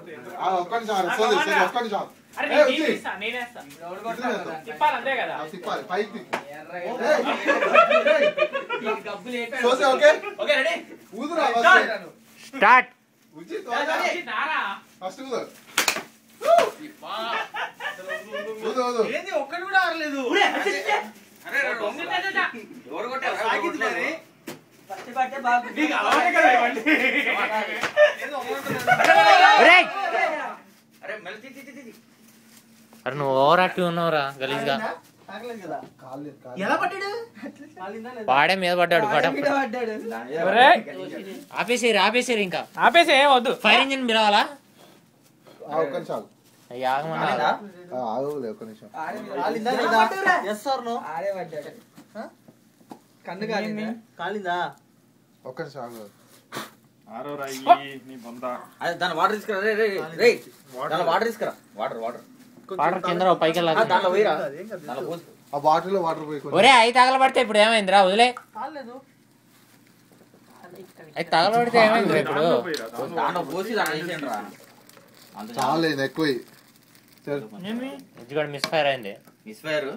ఒక్క నిమిషం తిప్పాలంతే కదా తిప్పాలి పైకి ఊదురా స్టార్ట్ ఫస్ట్ ఒక్కటి కూడా ఆడలేదు అరే నువ్వు ఓవర్ యాక్టివ్ ఉన్నావురా గలీజ్గా. వాడే మీద పడ్డాడు. ఆపేసేరు ఇంకా ఆపేసే వద్దు. ఫైర్ ఇంజిన్ పిలవాలా? ఒక్క నిమిషం ఒక్క నిమిషం కాలిందా ఒక్క నిమిషం దాని వాటర్ తీసుకురా వాటర్ తీసుకురా వాటర్ కింద పైకి వెళ్ళాలి. ఆ బాటిల్లో వాటర్ పోయి ఒరే అవి తగలబడితే ఇప్పుడు ఏమైందిరా? వదిలే అవి తగలబడితే ఏమైందిరా ఇప్పుడు? చాలా ఎక్కువ మిస్ ఫైర్ అయింది. Miss fire